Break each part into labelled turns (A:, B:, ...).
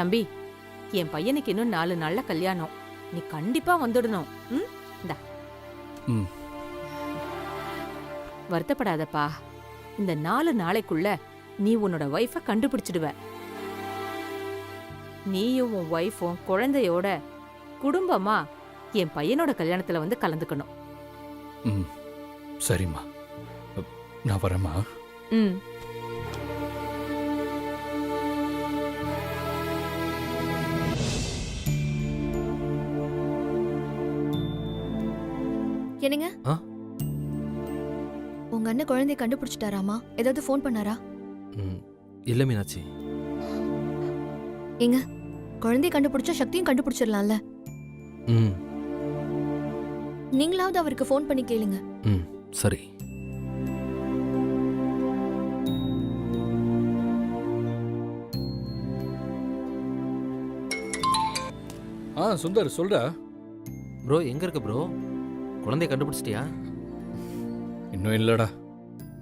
A: தம்பி, என் பையனுக்கு இன்னும் 4 நாள்ல கல்யாணம். நீ கண்டிப்பா வந்துடணும். இந்தா. வருத்தப்படாதப்பா. இந்த 4 நாளைக்குள்ள நீ உன்னோட ஒய்ஃப கண்டுபிடிச்சிடுவ. நீயும் உன் ஒய்ஃபும் குழந்தையோட குடும்பமா என் பையனோட கல்யாணத்துல வந்து கலந்துக்கணும்.
B: சரிம்மா, நான் வரேம்மா.
A: ம்.
C: என்னங்க? உங்க அண்ணன் குழந்தைய கண்டுபிடிச்சிட்டாராமா? ஏதாவது ஃபோன் பண்ணாரா?
D: இல்ல மீனாட்சி.
C: ஏங்க, குழந்தைய கண்டுபிடிச்சா சக்தியும் கண்டுபிடிச்சிடலாம்ல. நீங்களாவது அவருக்கு ஃபோன் பண்ணி கேளுங்க.
D: சரி.
B: சுந்தர் சொல்றா.
D: ப்ரோ எங்க இருக்க ப்ரோ? குழந்தைய கண்டுபிடிச்சிட்டியா?
B: இன்னும் இல்லடா.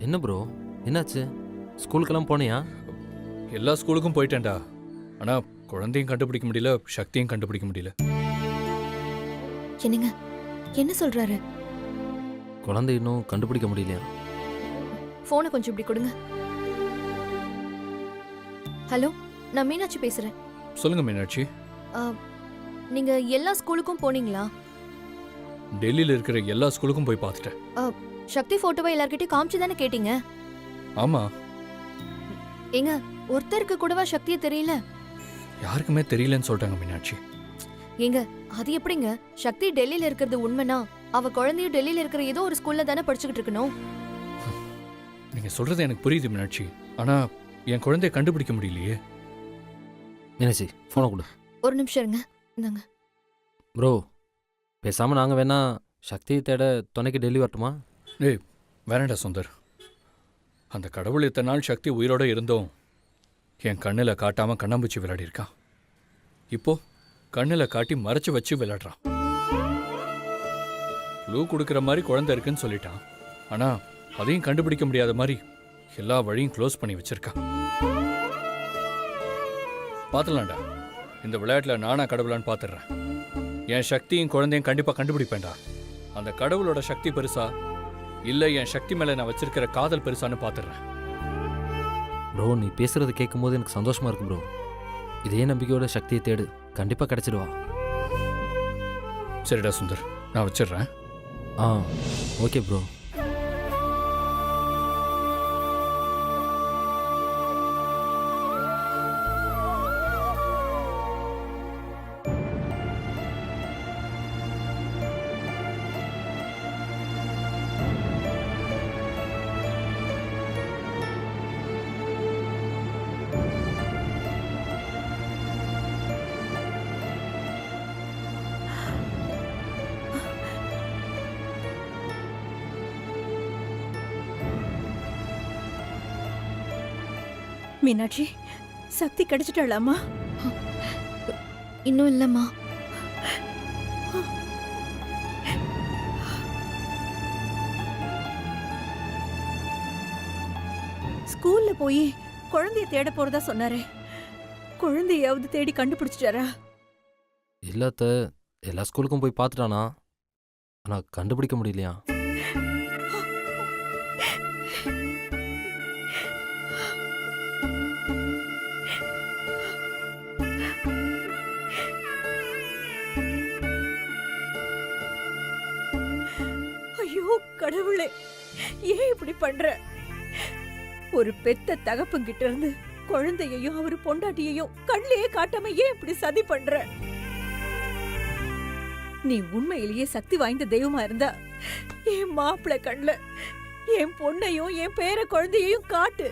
D: என்ன ப்ரோ, என்னாச்சு? ஸ்கூலுக்கெல்லாம் போனியா?
B: எல்லா ஸ்கூலுக்கும் போயிட்டேன்டா. ஆனா குழந்தையும் கண்டுபிடிக்க முடியல, சக்தியும் கண்டுபிடிக்க முடியல.
C: என்னங்க, என்ன சொல்றாரு?
D: குழந்தை இன்னும் கண்டுபிடிக்க முடியலையா?
C: போனை கொஞ்சம் இப்படி கொடுங்க. ஹலோ, நான் மீனாட்சி பேசுறேன்.
B: சொல்லுங்க மீனாட்சி.
C: நீங்க எல்லா ஸ்கூலுக்கும் போனீங்களா?
B: டெல்லியில இருக்கிற எல்லா ஸ்கூலுக்கும் போய் பார்த்துட்டேன்.
C: சக்தி போட்டோவை எல்லார்கிட்டயும் காமிச்சு தானே கேட்டீங்க?
B: ஆமா.
C: ஏங்க, ஒருத்தருக்கு கூடவா சக்தியை தெரியல?
B: யாருக்குமே தெரியலன்னு சொல்றாங்க மீனாட்சி.
C: ஏங்க, அது எப்படிங்க? சக்தி டெல்லியில இருக்கிறது உண்மைனா அவ குழந்தையும் டெல்லியில இருக்கிற ஏதோ ஒரு ஸ்கூல்ல தானே படிச்சுக்கிட்டு இருக்கணும்.
B: நீங்க சொல்றது எனக்கு புரியுது மீனாட்சி. ஆனா என் குழந்தைய கண்டுபிடிக்க முடியலையே.
D: மீனாட்சி போனை கொடு.
C: ஒரு நிமிஷம் இருங்க. இந்தாங்க.
D: ப்ரோ பேசாம நாங்க வேணா சக்தியை தேட துணைக்கு டெல்லி வரட்டுமா?
B: ஏய் வேணாடா சுந்தர். அந்த கடவுள் இத்தனை நாள் சக்தி உயிரோட இருந்தோம் என் கண்ணில் காட்டாம கண்ணாம்பூச்சி விளையாடி இருக்கான். இப்போ கண்ணில் காட்டி மறைச்சு வச்சு விளையாடுறான். க்ளூ கொடுக்குற மாதிரி குழந்தை இருக்குன்னு சொல்லிட்டான். ஆனா அதையும் கண்டுபிடிக்க முடியாத மாதிரி எல்லா வழியும் க்ளோஸ் பண்ணி வச்சிருக்கான். பார்த்துலாம்டா, இந்த விளையாட்டுல நானா கடவுளான்னு பார்த்துடுறேன். என் சக்தியும் குழந்தையும் கண்டிப்பா கண்டுபிடிப்பேன்டா. அந்த கடவுளோட சக்தி பெருசா இல்ல என் சக்தி மேல நான் வச்சிருக்கிற காதல் பெருசான்னு பார்த்துடுறேன்.
D: ப்ரோ நீ பேசுறது கேட்கும் போது எனக்கு சந்தோஷமா இருக்கு ப்ரோ. இதே நம்பிக்கையோட சக்தியை தேடு, கண்டிப்பா கிடைச்சிடுவா.
B: சரிடா சுந்தர், நான் வச்சிடுறேன்.
D: Okay bro.
E: மீனாட்சி, சக்தி கிடைச்சிட்டாளாமா?
C: இன்னும் இல்லம்மா.
E: ஸ்கூல்ல போய் குழந்தைய தேட போறதா சொன்னாரே, குழந்தையாவது தேடி கண்டுபிடிச்சிட்டாரா?
D: இல்லாத எல்லா ஸ்கூலுக்கும் போய் பார்த்துட்டானா, ஆனா கண்டுபிடிக்க முடியலையா?
E: ஐயோ கடவுளே, ஏன் இப்படி பண்ற? ஒரு பெத்த தகப்பங்கிட்ட இருந்து குழந்தையையும் அவர் பொண்டாட்டியையும் கண்ணிலேயே காட்டாம ஏன் இப்படி சதி பண்ற? நீ உண்மையிலேயே சக்தி வாய்ந்த தெய்வமா இருந்தா என் மாப்பிள்ளை கண்ணுல என் பொண்ணையும் என் பேர குழந்தையையும் காட்டு.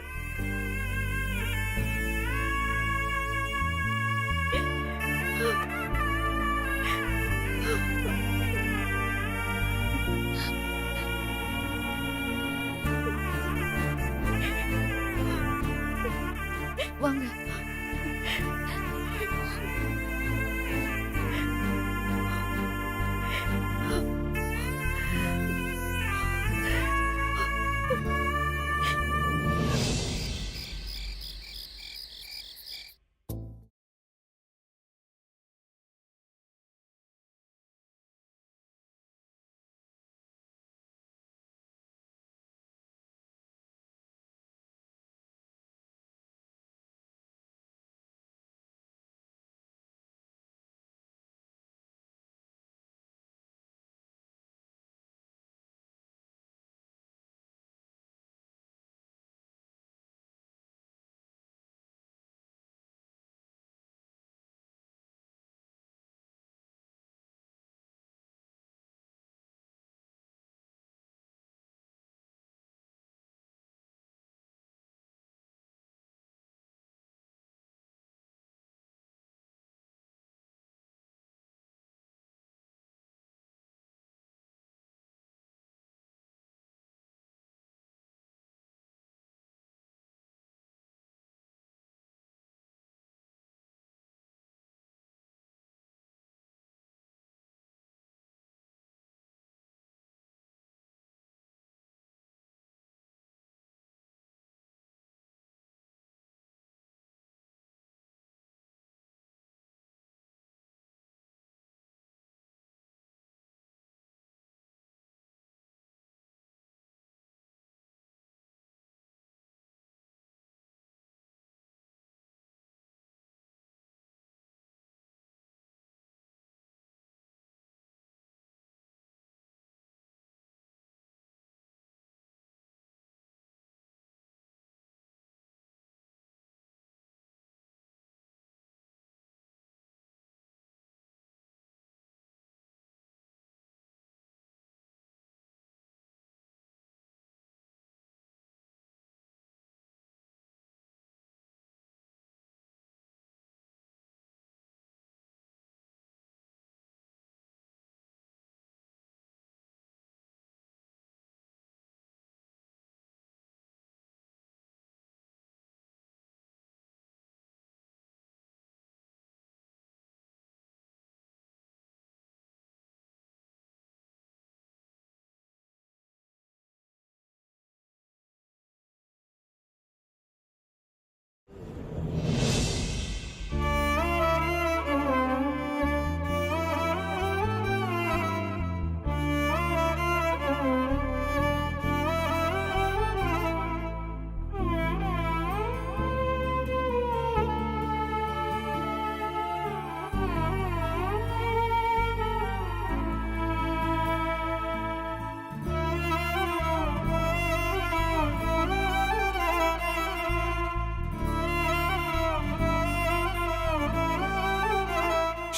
C: வாங்க.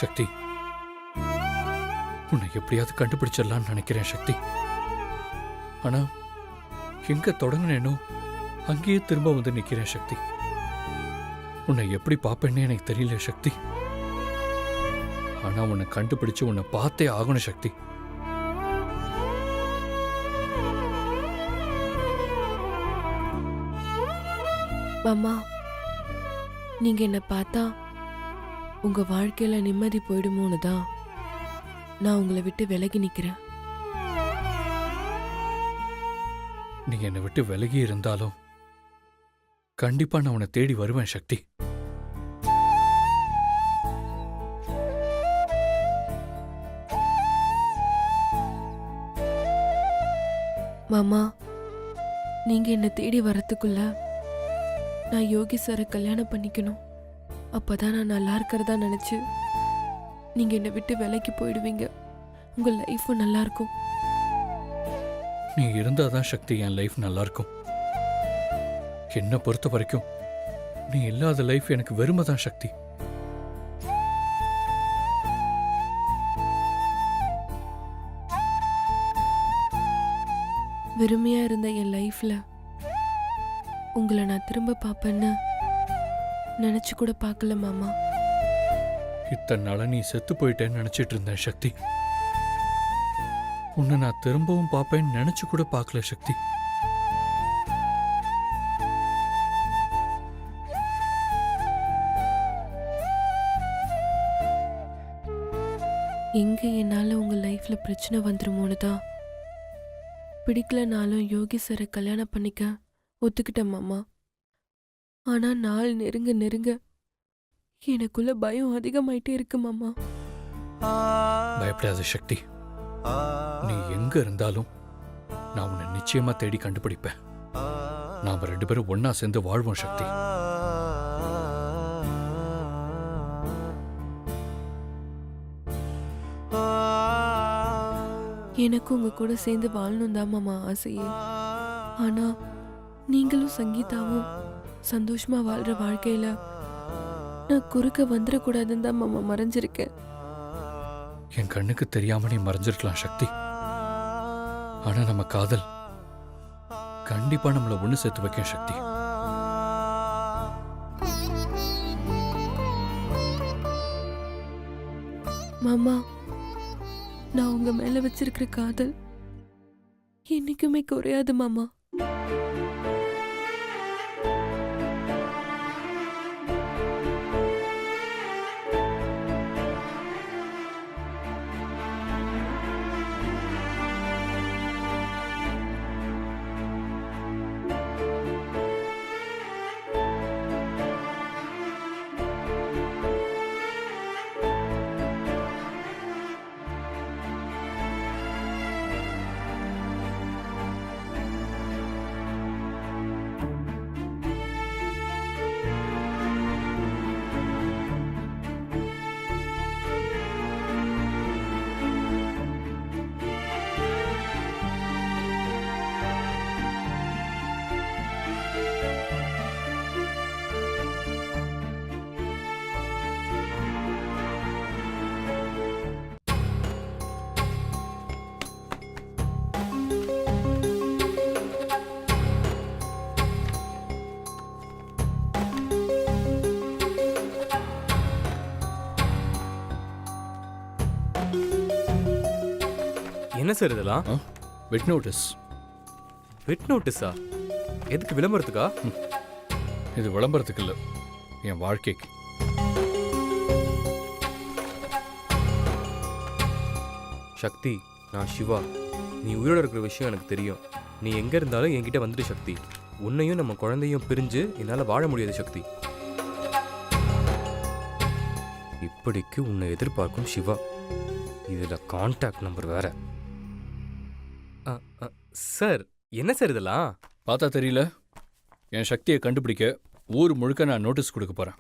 B: சக்தி, உன்னை எப்படியாவது கண்டுபிடிச்சிடலான்னு நினைக்கிறேன் சக்தி. ஆனா எங்க தொடங்கினேனோ அங்கேயே திரும்ப வந்து நிக்கிறேன் சக்தி. உன்னை எப்படி பார்ப்பேன்னு எனக்கு தெரியல சக்தி. ஆனா உன்னை கண்டுபிடிச்சு உன்னை பார்த்தே ஆகணும் சக்தி.
F: மாமா, நீங்க என்ன பார்த்தா உங்க வாழ்க்கையில நிம்மதி போயிடுமோன்னு தான் நான் உங்களை விட்டு விலகி நிக்கிறேன்.
B: நீ என்னை விட்டு விலகி இருந்தாலும் கண்டிப்பா நான் உன்னை தேடி வருவேன் சக்தி.
F: மாமா, நீங்க என்ன தேடி வரத்துக்குள்ள நான் யோகி சாரை கல்யாணம் பண்ணிக்கணும். அப்பதான் நான் நல்லா இருக்கிறதா நினைச்சு நீங்க என்னை விட்டு விலைக்கு போயிடுவீங்க. உங்க லைஃபும் நல்லா இருக்கும்.
B: நீ இருந்தாதான் சக்தி என் லைஃப் நல்லா இருக்கும். என்னை பொறுத்த வரைக்கும் நீ இல்லாத லைஃப் எனக்கு வெறுமைதான் சக்தி.
F: வெறுமையா இருந்த என் லைஃப்ல உங்களை நான் திரும்ப பார்ப்பேன்னு நினைச்சு கூட பார்க்கல மாமா.
B: இத்தனை நாளா நீ செத்து போயிட்டேன்னு நினைச்சிட்டு இருந்தேன் சக்தி. உன்னை நான் திரும்பவும் பார்ப்பேன்னு நினைச்சு கூட பார்க்கல சக்தி.
F: எங்க என்னால உங்க லைஃப்ல பிரச்சனை வந்துருமோன்னு தான் பிடிக்கலனாலும் யோகி சாரை கல்யாணம் பண்ணிக்க ஒத்துக்கிட்டேன் மாமா. ஆனா நாள் நெருங்க நெருங்க எனக்குள்ள பயம் அதிகமாயிட்டே இருக்கு மாமா.
B: பயப்படாத சக்தி. நீ எங்க இருந்தாலும் நான் உன்னை நிச்சயமா தேடி கண்டுபிடிப்பேன். நாம 2 பேரும் ஒன்னா சேர்ந்து வாழ்வோம் சக்தி.
F: எனக்கு உங்க கூட சேர்ந்து வாழணும் தான் மாமா ஆசையே. ஆனா நீங்களும் சங்கீதாவும் சந்தோஷமா வாழ்ற வாழ்க்கையில நான் குறுக்க வந்துடக்கூடாதுன்னு தான் மாமா மறைஞ்சிருக்கேன்.
B: என் கண்ணுக்கு தெரியாம நீ மறைஞ்சிருக்கலாம் சக்தி. ஆனா நம்ம காதல் கண்டிப்பா நம்மள ஒண்ணு சேர்த்து வைக்கும் சக்தி.
F: மாமா, நான் உங்க மேல வச்சிருக்கிற காதல் என்னைக்குமே குறையாது மாமா.
G: என்ன சார் இதெல்லாம்?
B: வெட் நோட்டீஸ்.
G: வெட் நோட்டீஸா? எதுக்கு, விளம்பரத்துக்கா?
B: இது விளம்பரத்துக்கு இல்ல, என் வாழ்க்கைக்கு.
G: சக்தி, நான் சிவா. நீ உயிரோட இருக்கிற விஷயம் எனக்கு தெரியும். நீ எங்க இருந்தாலும் என்கிட்ட வந்துட்டு சக்தி. உன்னையும் நம்ம குழந்தையும் பிரிஞ்சு என்னால வாழ முடியாது சக்தி. இப்படிக்கு உன்னை எதிர்பார்க்கும் சிவா. இதுல கான்டாக்ட் நம்பர் வேற. சார், என்ன சார் இதெல்லாம்?
B: பார்த்தா தெரியல, என் சக்தியை கண்டுபிடிக்க ஊர் முழுக்க நான் நோட்டீஸ் கொடுக்க போறேன்.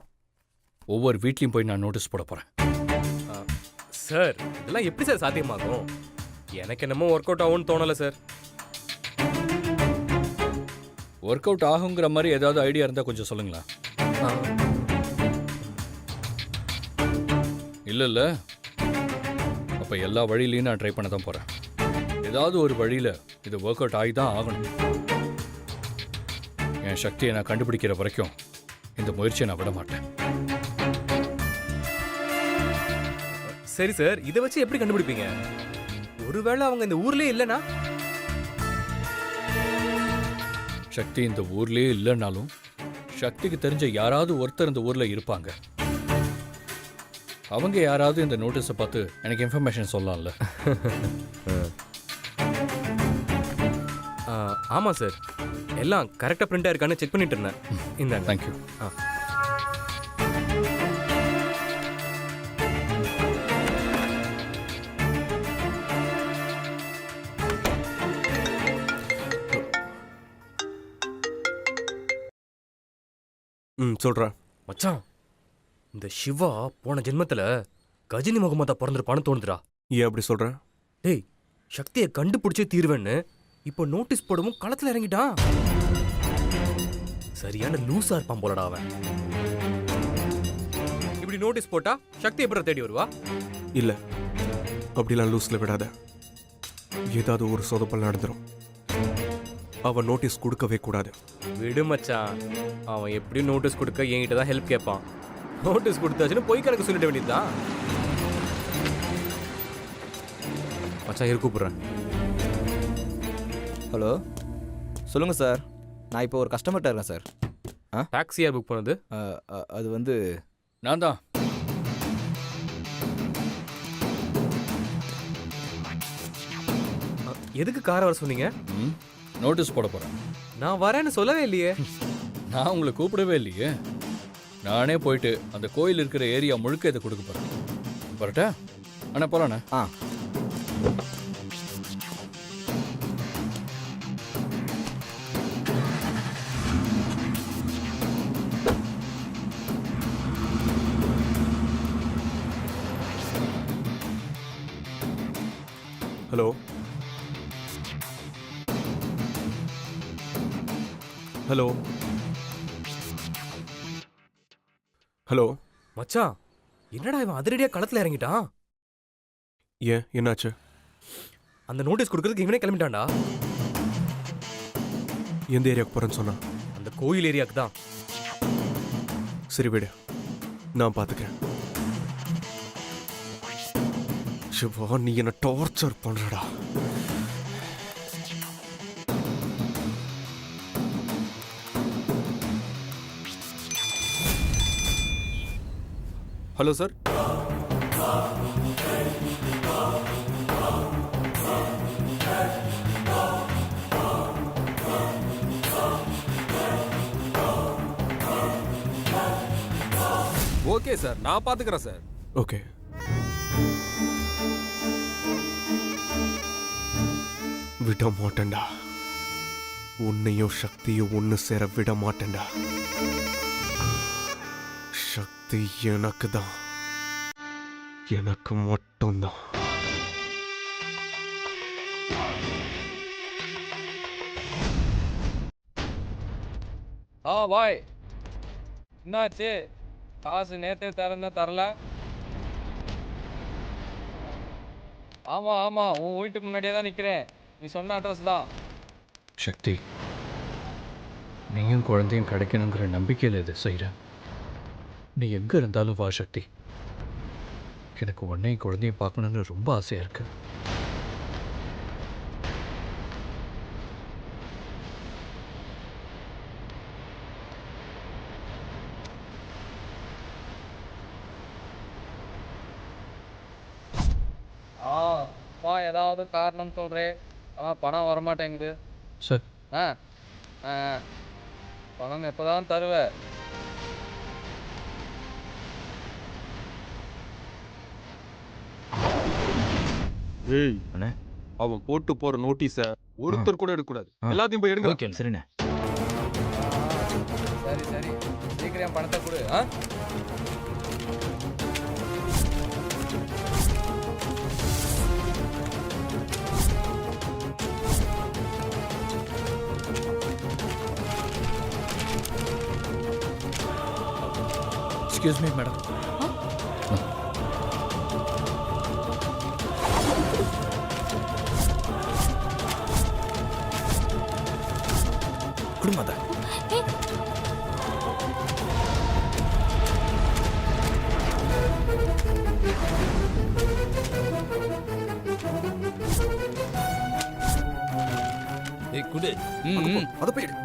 B: ஒவ்வொரு வீட்லயும் போய் நான் நோட்டீஸ் போட போறேன்.
G: சார், இதெல்லாம் எப்படி சார் சாத்தியமாகும்? எனக்கு என்னமோ ஒர்க் அவுட் ஆகும்னு தோணல சார்.
B: ஒர்க் அவுட் ஆகுங்கிற மாதிரி ஏதாவது ஐடியா இருந்தா கொஞ்சம் சொல்லுங்களா? இல்ல இல்ல அப்ப எல்லா வழியிலையும் நான் ட்ரை பண்ண தான் போறேன். ஏதாவது ஒரு வழியில இது ஒர்க் அவுட் ஆகி தான் ஆகணும். என் சக்தியை நான் கண்டுபிடிக்கிற வரைக்கும் இந்த முயற்சியை நான் விட மாட்டேன்.
G: சரி சார், இதை வச்சு எப்படி கண்டுபிடிப்பீங்க? ஒருவேளை அவங்க இந்த ஊர்லயே இல்லைனா?
B: சக்தி இந்த ஊர்லயே இல்லைன்னாலும் சக்திக்கு தெரிஞ்ச யாராவது ஒருத்தர் இந்த ஊர்ல இருப்பாங்க. அவங்க யாராவது இந்த நோட்டீஸை பார்த்து எனக்கு இன்ஃபர்மேஷன் சொல்லலாம்ல.
G: ஆமாம் சார், எல்லாம் கரெக்டாக பிரிண்ட் ஆயிருக்கான்னு செக் பண்ணிட்டு இருந்தேன். இந்தாங்க.
B: தேங்க்யூ.
H: சொல்கிறேன்.
G: மச்சான், இந்த சிவா போன ஜென்மத்தில் கஜினி முகமதா பிறந்திருப்பான்னு தோணுதுடா.
H: ஏன் அப்படி சொல்கிறேன்?
G: டேய், சக்தியை கண்டுபிடிச்சே தீர்வேன்னு இப்போ நோட்டீஸ் போடவும் களத்தில் இறங்கிட்டான். சரியான லூஸா இருப்பான் போலடா அவன். இப்படி நோட்டீஸ் போட்டா சக்தி எப்படி தேடி வருவா?
H: இல்லை, அப்படிலாம் லூஸில் விடாத. ஏதாவது ஒரு சொதப்பல் நடந்துடும். அவன் நோட்டீஸ் கொடுக்கவே கூடாது.
G: விடு மச்சான், அவன் எப்படி நோட்டீஸ் கொடுக்க என்கிட்ட தான் ஹெல்ப் கேட்பான். நோட்டீஸ் கொடுத்தாச்சுன்னு பொய் கணக்கு சொல்லிட வேண்டியதுதான். மச்சான் இரு, கூப்பிடுறேன்.
I: ஹலோ, சொல்லுங்கள் சார். நான் இப்போ ஒரு கஸ்டமர்கிட்ட இருக்கேன் சார்.
G: டாக்ஸி யார் புக் பண்ணது?
I: அது வந்து
B: நான் தான்.
G: எதுக்கு காரை வர சொன்னீங்க?
B: நோட்டீஸ் போட போறேன்.
G: நான் வரேன்னு சொல்லவே இல்லையே.
B: நான் உங்களை கூப்பிடவே இல்லையே. நானே போயிட்டு அந்த கோயில் இருக்கிற ஏரியா முழுக்க இதை கொடுக்க போறேன். வரட்டா அண்ணா, போறானே.
H: Hello, hello, hello.
G: மச்சான், என்னடா இவன் அதிரடியா களத்துல இறங்கிட்டான்?
H: ஏன், என்னாச்சு?
G: அந்த நோட்டீஸ் கொடுக்கறதுக்கு இவனே கிளம்பிட்டான்டா.
H: எந்த ஏரியாவுக்கு போகிறேன்னு சொன்னா?
G: அந்த கோயில் ஏரியாவுக்கு தான்.
H: சரி விடு, நான் பார்த்துக்கிறேன். சிவா, நீ என்ன டார்ச்சர் பண்ணுறடா.
J: Hello sir. ஓகே சார், நான் பார்த்துக்கிறேன் சார்.
H: ஓகே. விட மாட்டேன்டா. உன்னையும் சக்தியும் ஒன்று சேர விட மாட்டேன்டா. சக்தி எனக்கு தான், எனக்கு மட்டும்தான்.
K: பாய், என்னாச்சு? காசு நேற்றே தரல. ஆமா, உன் வீட்டுக்கு முன்னாடியே தான் நிற்கிறேன். நீ சொன்ன அட்ரஸ் தான்.
B: சக்தி, நீயும் குழந்தையும் கிடைக்கணுங்கிற நம்பிக்கையில் இதை செய்கிறேன். நீ எங்கே இருந்தாலும் வா சக்தி. எனக்கு உன்னையும் குழந்தையும் பார்க்கணுன்னு ரொம்ப ஆசையாக இருக்கு.
K: ஏதாவது காரணம் சொல்கிறேன், ஆனால் பணம் வரமாட்டேங்குது
B: சார்.
K: பணம் எப்போதான் தருவேன்?
J: ஏய் அண்ணே, அவன் போட்டு போற நோட்டீஸை ஒருத்தர் கூட எடுக்கக்கூடாது. எல்லாத்தையும் போய் எடுங்க.
I: ஓகே சரிண்ணே.
K: சரி, சீக்கிரம் பணத்தை கொடு.
B: Excuse me madam.
I: குடும்பம் அதை.
K: ஏய் குடு
H: அதை போயிடு.